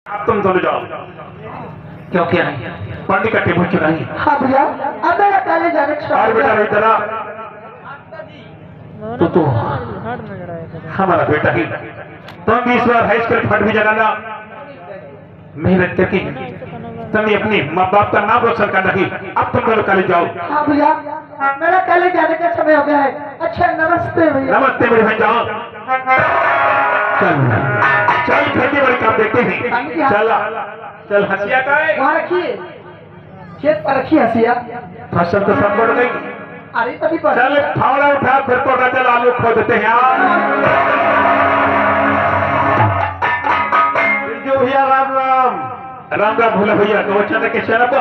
अब तुम दोनों जाओ। क्यों क्या है? पंडित का टेबल चुरा है। हाँ भैया, अब मेरा कॉलेज जाने का और बेटा इधर आ। तो हमारा बेटा ही तुम भी इस बार हाई स्कूल फंड भी जगाना, मेहनत करके तुम अपने माँ बाप का नाम रोशन करना ही। अब तुम दोनों कॉलेज जाओ। हाँ भैया, मेरा कॉलेज जाने का समय हो गया है। अच्छा नमस्ते भैया। नमस्ते मेरे भाई, जाओ। चल चल, खेती बड़ी काम देखते हैं। चल चल, हंसिया का है वहाँ रखिए, खेत पर रखिए हंसिया। फसल तो सब बढ़ गई। अरे तभी पर चल फावड़ा उठा, फिर पौधा चल आलू खो देते हैं। बिरजू भैया राम राम। राम राम भोला भैया। तो अचानक के शराब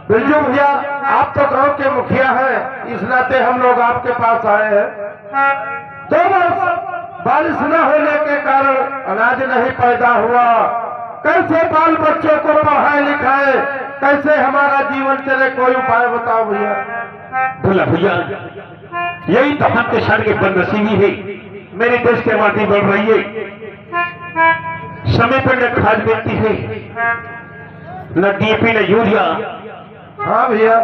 बिरजू भैया, आप तो गांव के मुखिया हैं, इस नाते हम लोग आपके पास आए हैं। 2 वर्ष बारिश न होने के कारण अनाज नहीं पैदा हुआ। कैसे बाल बच्चों को पढ़ाए लिखाए, कैसे हमारा जीवन चले, कोई उपाय बताओ भैया। भोला भैया, यही तो हम के शहर की बदनसीबी है। मेरे देश की आबादी बढ़ रही है, समय पर न खाद मिलती है, न डीएपी न यूरिया। हाँ भैया।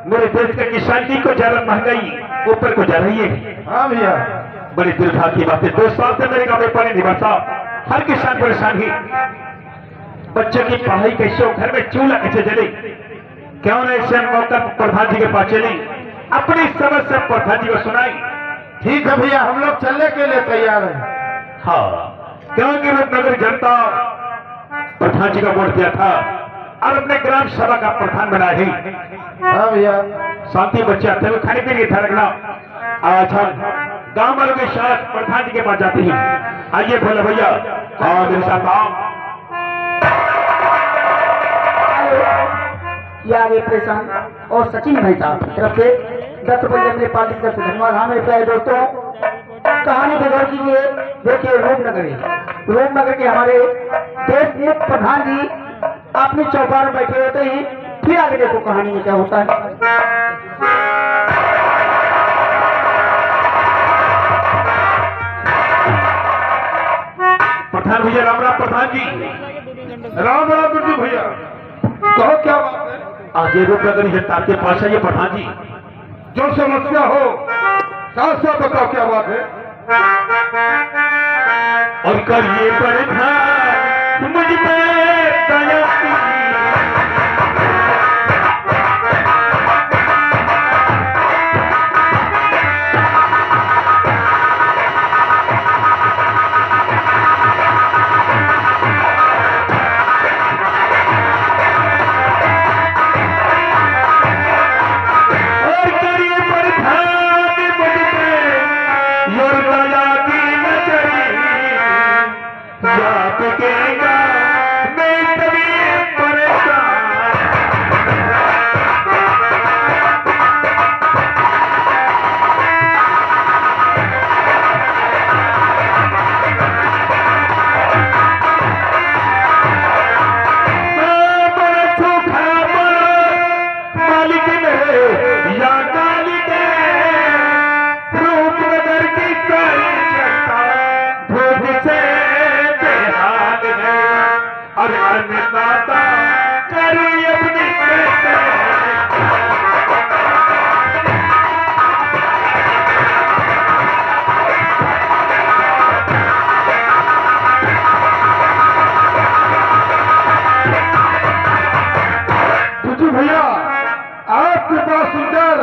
मेरे देश के किसान की को ज्यादा महंगाई ऊपर को जा रही है। हाँ भैया। बड़ी दुर्भाग्य की बात है। 2 साल से मेरे गांव में पानी नहीं बरसा। हर किसान परेशान है। बच्चों की पढ़ाई कैसे हो, घर में चूल्हा कैसे जले? क्यों न ऐसे मौका प्रधान जी के पास चले, अपनी समस्या प्रधान जी को सुनाई। ठीक है भैया, हम लोग चलने के लिए तैयार हैं। हाँ, क्योंकि रूपनगर जनता प्रधान जी का वोट दिया था और अपने ग्राम सभा का प्रधान बना है। हाँ भैया। शांति बच्चे आते हुए खाने पीने की रखना। आज हम गांव वालों के साथ प्रधान जी के पास जाते हैं। आइए भोला भैया, हाँ मेरे साथ आओ। ये आगे प्रशांत और सचिन भाई साहब तरफ से 10 रुपये अपने पार्टी की तरफ से धन्यवाद। हाँ मेरे प्यारे दोस्तों, कहानी बेगौर कीजिए। देखिए रूपनगर के हमारे देश के प्रधान जी अपने चौपाल में बैठे होते हैं। फिर आगे देखो कहानी में क्या होता है। प्रधान भैया राम राम। प्रधान जी राम राम बिरजू भैया। कहो क्या बात है? आगे रूपनगर जनता के पास है ये प्रधान जी। जो समस्या हो साफ साफ बताओ, क्या बात है? और करिए प्रधान मुझ पे दया कीजिए। भैया आपकी बात सुनकर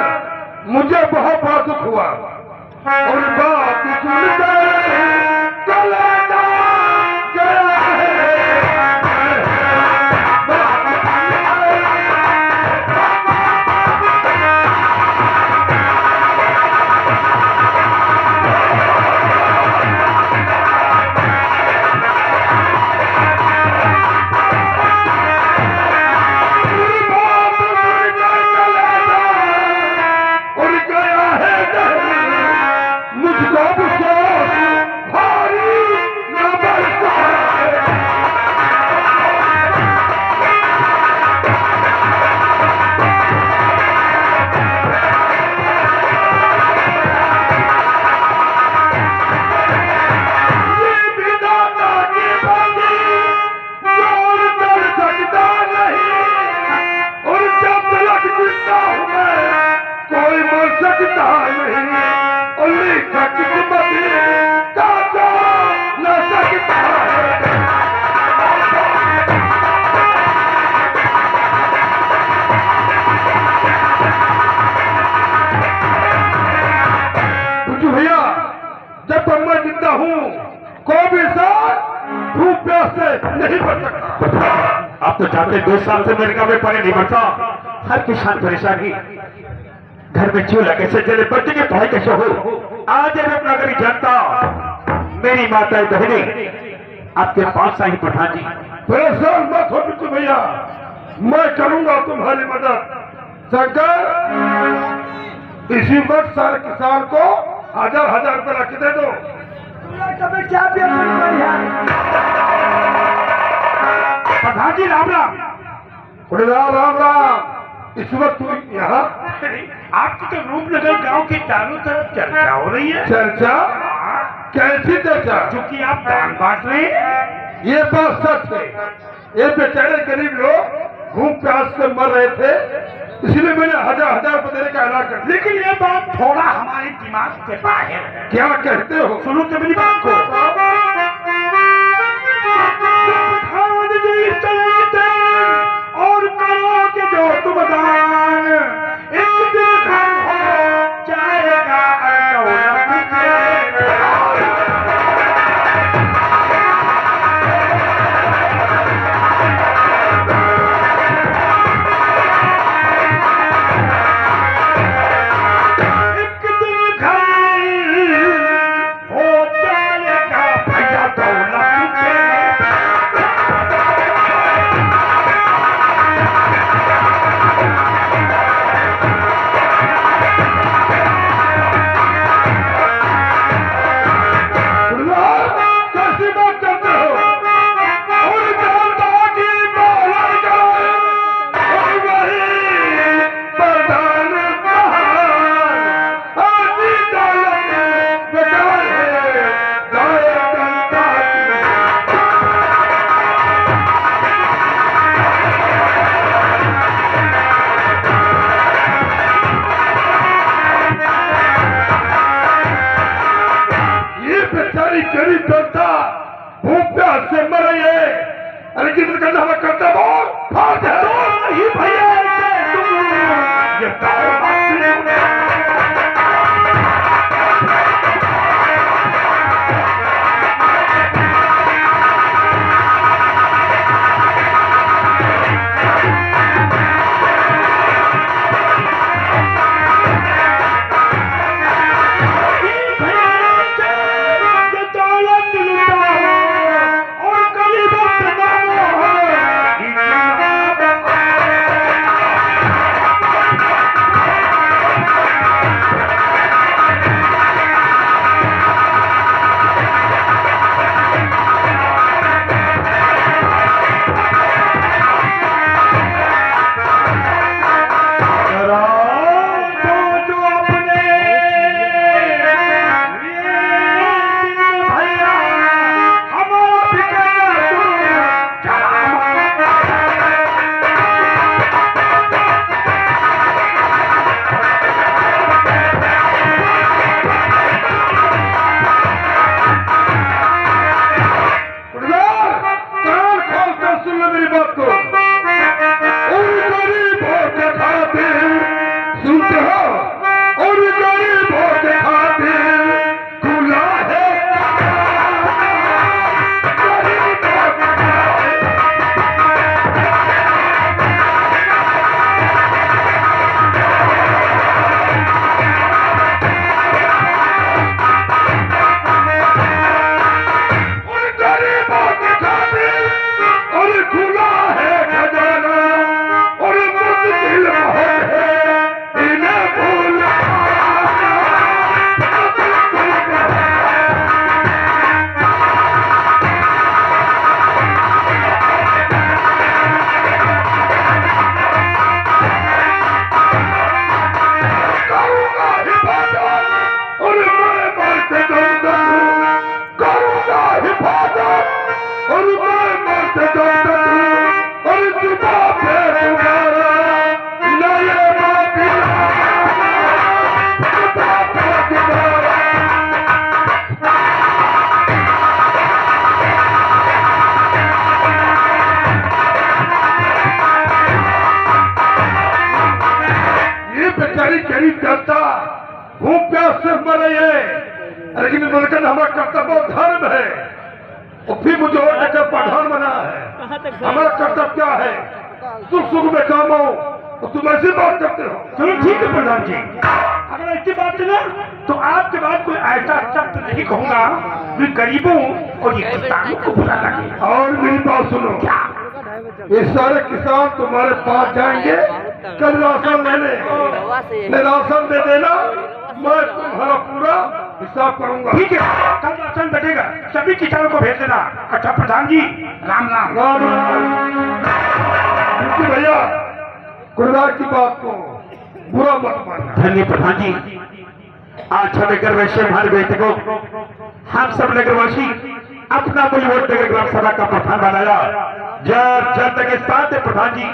मुझे बहुत बड़ा दुख हुआ और बात सुनकर कलेजा गया है। मुझको भी सोच जिंदा हूँ मैं, कोई मर सकता नहीं, उल्ली का किस्मत काटा न सकता है। बुद्धू भैया, जब तक मैं जिंदा हूँ कोई भी इंसान भूख प्यास से नहीं बच सकता। आप तो चाहते 2 साल से अमेरिका में पड़े नहीं बचा। हर किसान परेशानी, घर में चूल्हा कैसे जले, बच्चे की पढ़ाई कैसे हो। आज रूपनगरी जनता, मेरी माता बहनी आपके पास आई प्रधान जी। परेशान मत हो बिट्टू भैया, मैं करूंगा तुम्हारी मदद। शंकर, इसी वक्त सारे किसान को 1000 रुपये रख दे दो। क्या प्रधान जी राम राम। राम राम राम। इस वक्त तू यहाँ आपकी तो रूपनगर गांव के चारों तरफ चर्चा हो रही है। चर्चा? कैसी चर्चा? क्योंकि आप दान बांट रहे हैं। ये बात सच है। ये बेचारे गरीब लोग भूख प्यास से मर रहे थे, इसलिए मैंने 1000 रुपये देने का ऐलान कर। लेकिन ये बात थोड़ा हमारे दिमाग से बाहर है। क्या कहते हो? सुनो तो मेरी बात को। और करो कि जो तुम दान, एक दिन हो जाएगा गरीब जनता भूख प्यास से मर रही है, लेकिन करना हमें करता बहुत फाट है। नहीं भैया, ये और खुला है दुनिया सिर्फ मर रही है, लेकिन मरकर हमारा कर्तव्य धर्म है। और फिर मुझे और जगह प्रधान बना है। हमारा कर्तव्य क्या है? सुख सुख में काम हो, तो तुम ऐसी बात करते हो। चलो ठीक है प्रधान जी, अगर ऐसी बात है ना तो आपके बाद कोई ऐसा शब्द नहीं कहूंगा जो गरीबों और ये किसानों को बुरा लगे। और मेरी बात सुनो, क्या ये सारे किसान तुम्हारे पास जाएंगे कल राशन लेने, राशन दे देना, मैं तुम्हारा पूरा हिसाब करूंगा। ठीक है, कल राशन बटेगा, सभी किसानों को भेज देना। अच्छा प्रधान जी, राम राम। राम राम। क्योंकि भैया खुदा की बात को बुरा मत मानना। धन्य प्रधान जी, आज हमें गर्व से हमारे बेटे को हम सब नगरवासी अपना बुलवोट नगर ग्राम सभा का प्रधान बनाया। जब जनता के साथ है प्रधान जी,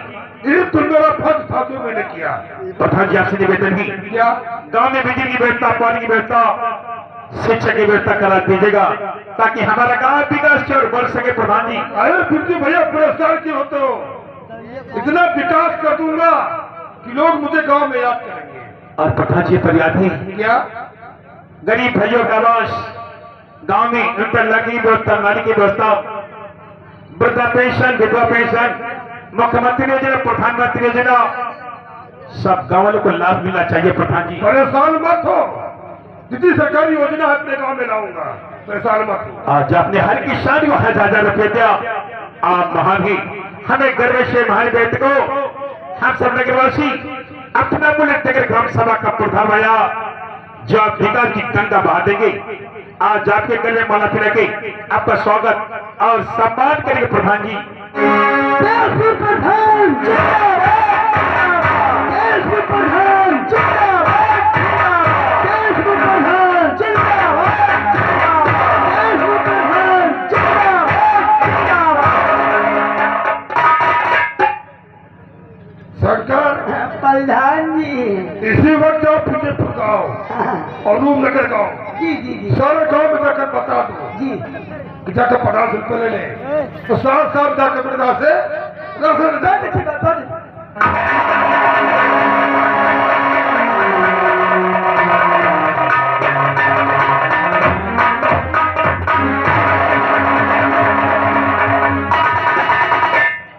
ये तुम मेरा फर्ज था जो मैंने किया। प्रधान जी आपसे निवेदन ही क्या? गांव में बिजली की व्यवस्था, पानी की व्यवस्था, शिक्षा की व्यवस्था करा दीजिएगा ताकि हमारा गांव विकास की ओर बढ़ सके। प्रधान जी, अरे फिर भैया परेशान क्यों होते हो? इतना विकास कर दूंगा कि लोग मुझे गांव में याद करेंगे। और प्रधान जी फरियाद है क्या? गरीब भाइयों का आवास गांव में उन पर लगी व्यवस्था, नाली की व्यवस्था, वृद्धा पेंशन, विधवा पेंशन, मुख्यमंत्री योजना, प्रधानमंत्री योजना, सब गांव वालों को लाभ मिलना चाहिए। प्रधान जी परेशान मत हो, जितनी सरकारी योजना है अपने गांव में लाऊंगा, परेशान मत हो। आज आपने हर किसान को 1000 रुपये दिया। आप महावी हमें गर्व से हमारे बेटे को हम सब नगरवासी अपना बुलेट नगर ग्राम सभा का प्रधान आया, जो आप विकास की गंगा बहा देंगे। आज आपके गले माला पिला के आपका स्वागत और सम्मान करेंगे। प्रधान जी, प्रधान सरकार प्रधान जी। इसी वक्त जाओ पीछे गाँव और रूम नगर गाँव, जी जी जी सारे गाँव में जाकर बता दो जी। कि जाकर 50 रुपये ले ले, तो साथ साथ जाकर अपने गाँव से राशन ले जाए।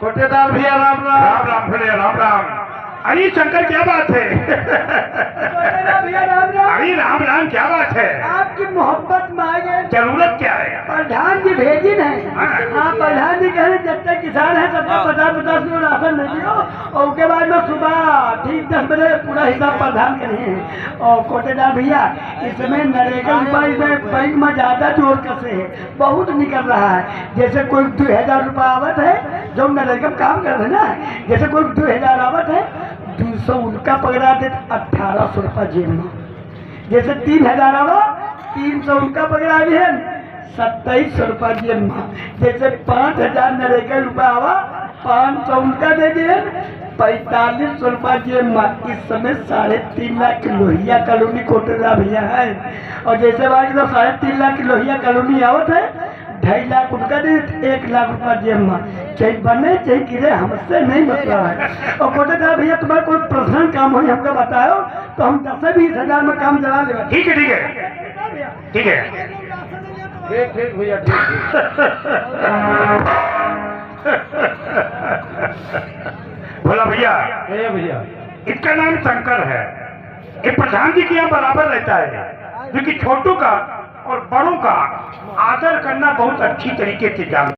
कोटेदार भैया राम राम। राम राम भैया राम राम। अरे शंकर क्या बात है? भैया राम राम। अरे राम राम क्या बात है? आपकी मोहब्बत मांगे, जरूरत क्या है? प्रधान जी भेजी नहीं। हाँ। हाँ, प्रधान जी कह रहे जितने किसान हैं सबको 50-50 किलो राशन दे दियो, और उसके बाद में सुबह ठीक 10 बजे पूरा हिसाब प्रधान करिए। और कोटेदार भैया इस समय नरेगा रुपये बैंक में ज्यादा जोर कसे है, बहुत निकल रहा है। जैसे कोई 2000 रुपये आवत है जो नरेगा में काम कर रहे ना, जैसे कोई 2000 आवत है, 200 उनका पकड़ा दे, 1800 रुपये जेब में। जैसे 3000 आवा, 300 उनका पकड़ा दिए, 2700 रुपये जेब में। जैसे 5000 नरेगा रुपया आवा, 500 उनका दे दिए, 4500 रुपये जेब में। इस समय 3.5 लाख लोहिया कॉलोनी कोटेदार भैया है। और जैसे बाकी तो 3.5 लाख लोहिया कॉलोनी आवत है, 2.5 लाख उनका दे, 1 लाख रुपया जेब में। चाहे बने चाहे गिरे, हमसे नहीं मतलब है। और कोटेदार भैया तुम्हारा कोई पर्सनल काम हो हमको बताओ, तो हम 10-20 हजार में काम चला लेंगे। ठीक है ठीक है ठीक है। ठीक भैया ठीक। बोला भैया, भैया इसका नाम शंकर है। ये प्रधान जी के यहाँ बराबर रहता है, क्योंकि छोटों का और बड़ों का आदर करना बहुत अच्छी तरीके से जानता है।